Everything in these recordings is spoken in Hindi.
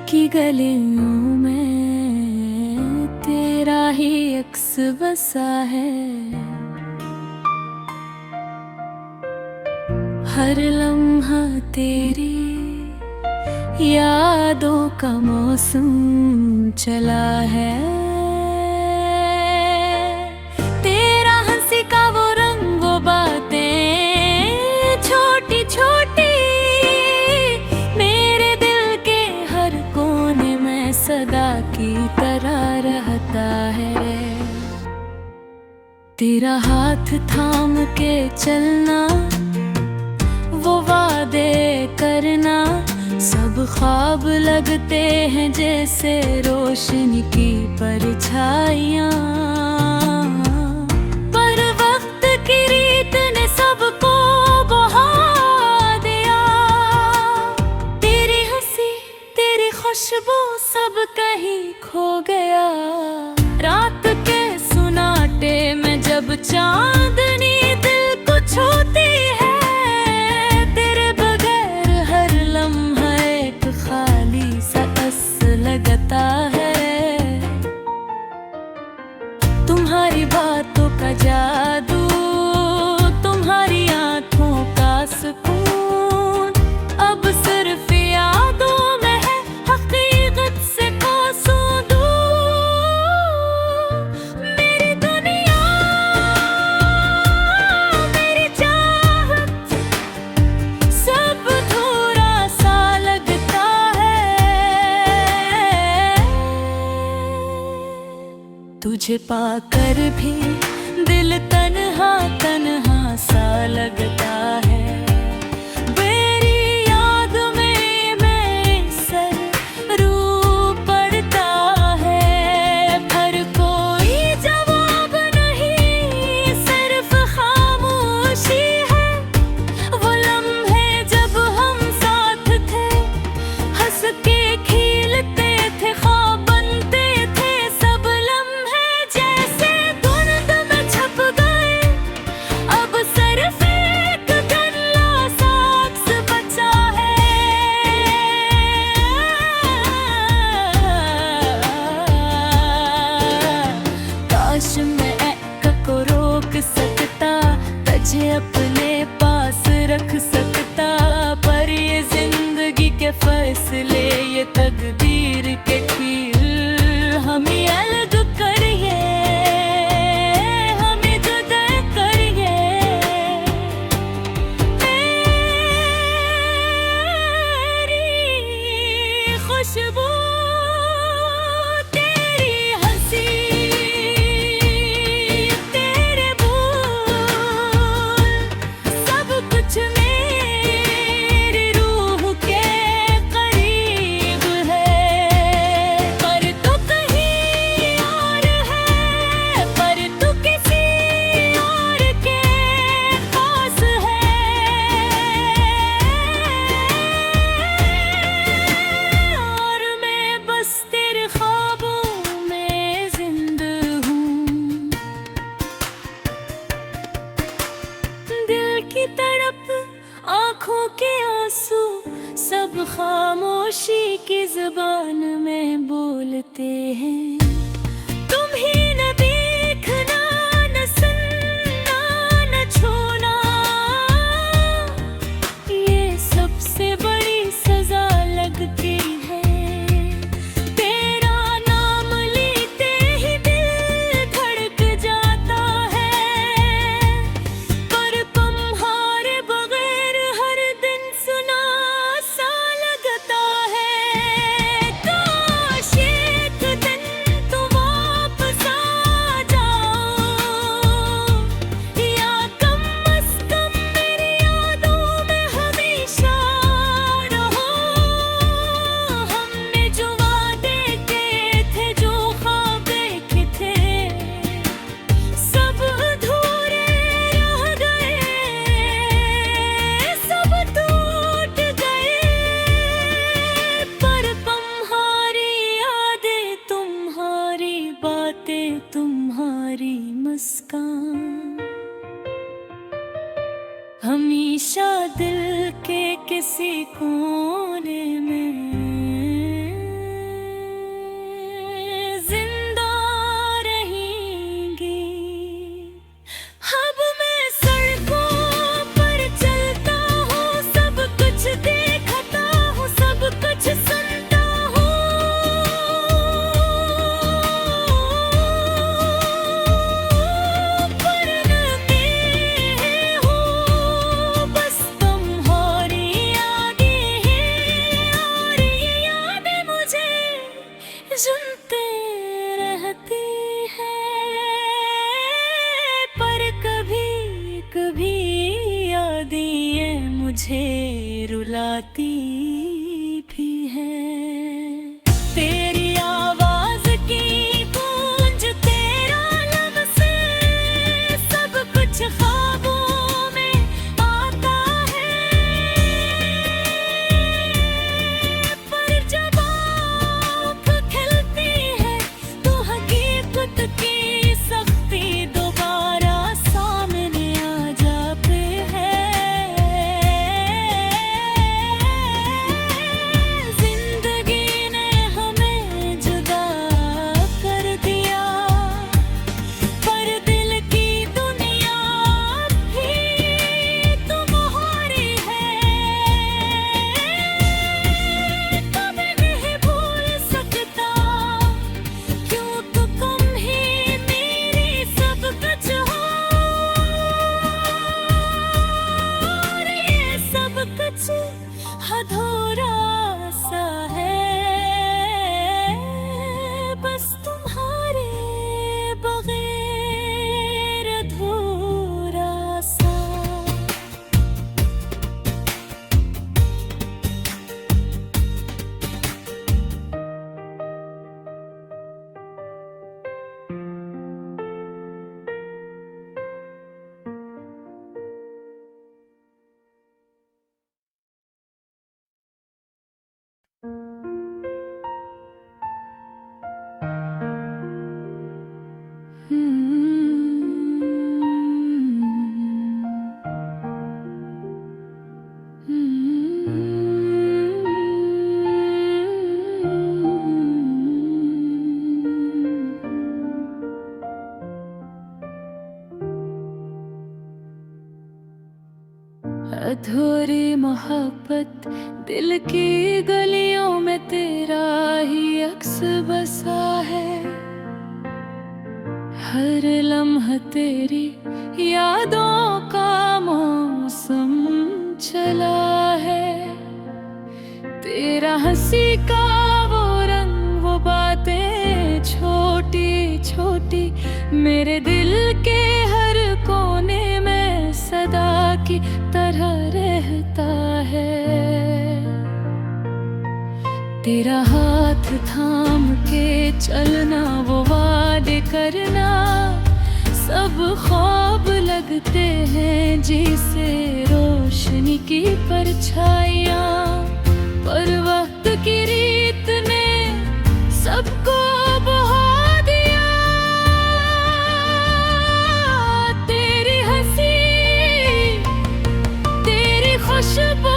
की गलियों में तेरा ही अक्स बसा है। हर लम्हा तेरी यादों का मौसम चला है। तेरा हंसी का वो रंग, वो बातें छोटी छोटी मेरे दिल के हर कोने में सदा की तरह रहता है। तेरा हाथ थाम के चलना, वो वादे करना, सब ख्वाब लगते हैं जैसे रोशनी की परछाइयाँ। पर वक्त की रीत ने सबको बहा दिया। तेरी हंसी, तेरी खुशबू सब कहीं खो गया। रात के सुनाटे में जब चांदनी दिल को छूती है, लगता है। तुम्हारी बातों का जादू, तुम्हारी आंखों का सुकून, अब सिर्फ यादों में है, हकीकत से कोसों दूर। मेरी दुनिया, मेरी चाहत, सब अधूरा सा लगता है। तुझे पाकर भी दिल तन्हा तन्हा सा लगता है। मेरी याद में मैं सर रू पड़ता है, पर कोई जवाब नहीं, सिर्फ खामोशी है। वो लम्हे जब हम साथ थे, हंस के खिलते थे, ख्वाब बनते थे, सब लम्हे जैसे धुंध में छप गए। अब सिर्फ एक गल्ला साक्स बचा है। काश मैं को रोक सकता, तुझे अपने पास रख सकता, पर ये जिंदगी के फैसले, ये तकदीर के खेल हमें अलग करिए, हमें जुदा करिए। तेरी खुशबू, तेरी हंसी, तेरे बोल, सब कुछ मेरी रूह के करीब है। पर तू कहीं और है, पर तू किसी और के पास है, और मैं बस तेरे ख्वाबों में जिंदा हूँ। दिल की तड़प, आँखों के आंसू, सब खामोशी की जुबान में बोलते हैं। तुम ही न देखना, न सुनना, न छूना, ये सबसे बड़ी सजा लगती है। तेरा नाम लेते ही दिल धड़क जाता है, पर तुम्हारे बगैर हर दिन सुना सा लगता है। काश एक दिन तुम वापस आ जाओ, या कम अज़ कम मेरी यादों में हमेशा रहो। हमने जो वादे किए थे, जो ख्वाब देखे थे, सब अधूरे रह गए, सब टूट गए। पर तुम्हारी यादें, तुम्हारी बातें, तुम्हारी मुस्कान हमेशा दिल के किसी कोने में सुनते रहती है, पर कभी कभी यादें मुझे रुलाती भी हैं। तेरी आवाज की गूंज, तेरा लफ्ज़ से सब कुछ ख्वाबों में आता है, पर जब आँख खिलती है तो हकीकत की सख्ती दोबारा सामने आ जाते हैं। जिंदगी ने हमें जुदा कर दिया, पर दिल की दुनिया भी तुम्हारी है। कभी नहीं भूल सकता, क्यों तो तुम ही मेरी सब कुछ हो, और ये सब कुछ अधूरा सा है, बस तुम्हारे बगैर अधूरा सा। अधूरी मोहब्बत, दिल की गलियों में तेरा ही अक्स बसा है। हर लम्हा तेरी यादों का मौसम चला है। तेरा हंसी का वो रंग, वो बातें छोटी छोटी, मेरे दिल के हर कोने में सदा की तरह रहता है। तेरा हाथ थाम के चलना, वो वादे करना, सब ख्वाब लगते हैं जैसे रोशनी की परछाइयाँ, पर वक्त की रीत ने सबको बहा दिया। तेरी हंसी, तेरी खुशबू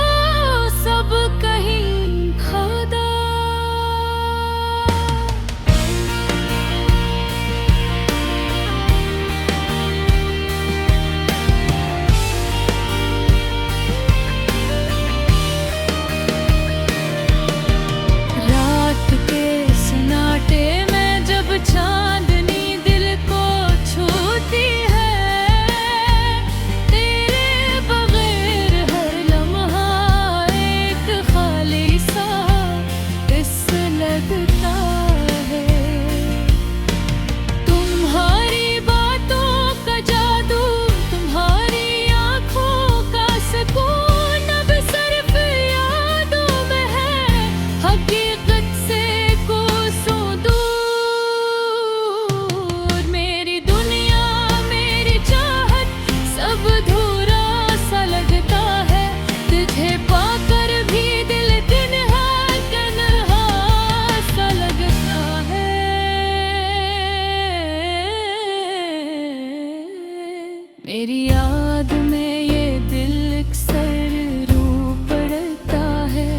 सब कहीं खो। रात के सन्नाटे में जब चांदनी दिल को छूती है, तेरे बगैर हर लम्हा एक खाली सा इस लगता है। तुम्हारी बातों का जादू, तुम्हारी आँखों का सुकून, अब सिर्फ यादों में है, हकीकत से कोसों दूर। मेरी दुनिया, मेरी चाहत, सब अधूरा सा लगता है। तुझे पाकर भी दिल तन्हा तन्हा सा लगता है। मेरी याद में ये दिल अक्सर रो पड़ता है,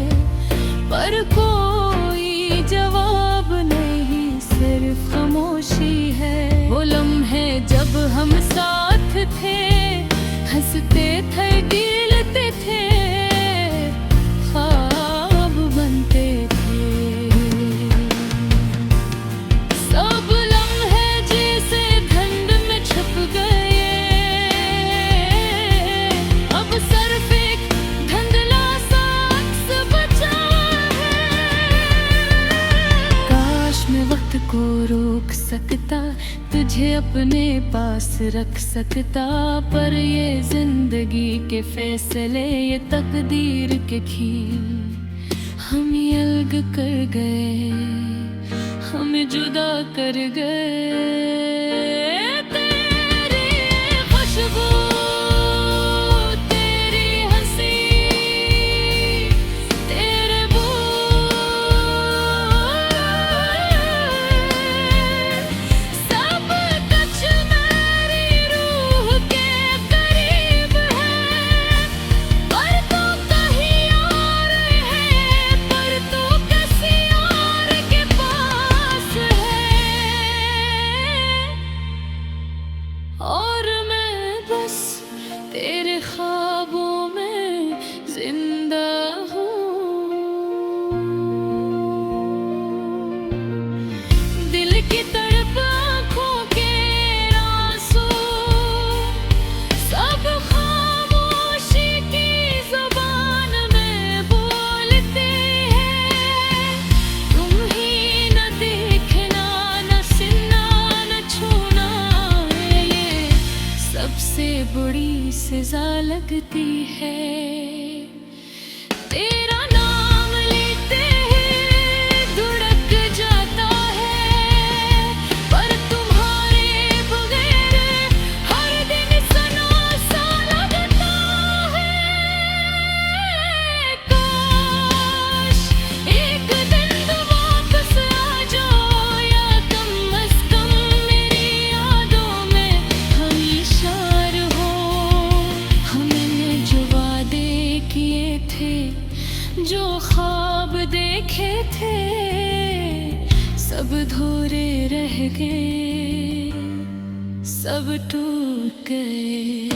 पर कोई जवाब नहीं, सिर्फ खामोशी है। वो लम्हे जब हम साथ थे, हंसते थे, गिलते थे, ख्वाब बनते थे। सब लम्हे जैसे धुंध में छुप गए, अब सिर्फ एक धुंधला सा अक्स बचा है। काश को रोक सकता, तुझे अपने पास रख सकता, पर ये जिंदगी के फैसले, ये तकदीर के खेल हमें अलग कर गए, हमें जुदा कर गए। तेरी खुशबू, और मैं बस तेरे ख्वाबों में जिंदा हूँ। दिल की तड़प, आँखों के आंसू, सब खामोशी की जुबान में बोलते हैं। तुम ही न देखना, न सुनना, न छूना, सबसे बड़ी सजा लगती है। तेरा नाम लेते ही धड़क जाता है, पर तुम्हारे बगैर हर दिन सना सा लगता है। काश एक दिन तुम वापस आ जाओ, या कम अज़ कम मेरी यादों में हमेशा जो ख्वाब देखे थे, सब धूरे रह गए, सब टूट गए।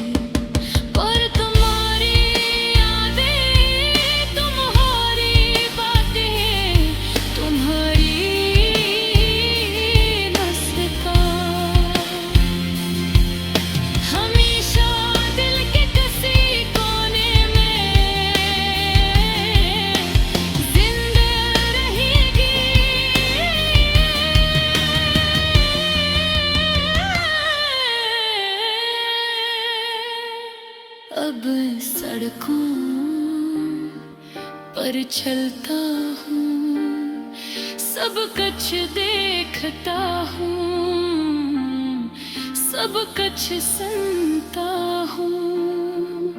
पर तुम्हारी यादें, तुम्हारी बातें, तुम्हारी मुस्कान हमेशा दिल के किसी कोने अब सड़कों पर चलता हूँ, सब कुछ देखता हूँ, सब कुछ सुनता हूँ,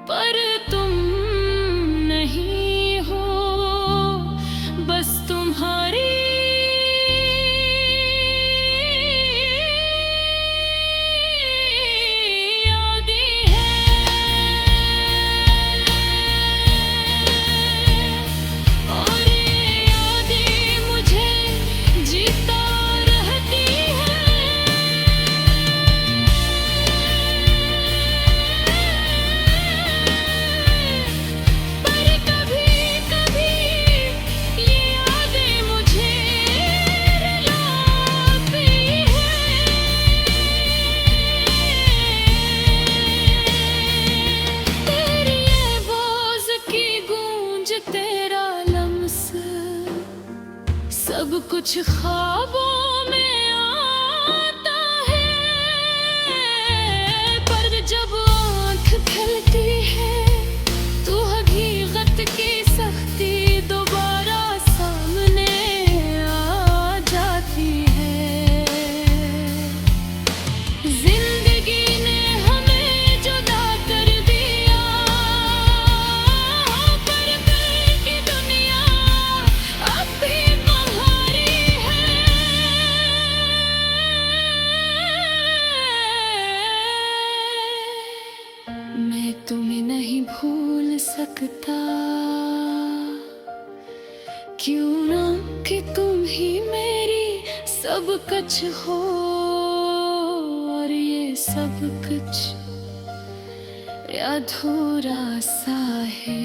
पर तुम नहीं हो, बस तुम्हारी सब कुछ ख्वाबों में आता है, पर जब आँख खुलती है तो हकीकत की सख्ती दोबारा सामने आ जाती है। जिंदगी ने हमें जुदा कर दिया, पर कल की दुनिया अब भी तुम्हें नहीं भूल सकता, क्यों ना कि तुम ही मेरी सब कुछ हो, और ये सब कुछ अधूरा सा है।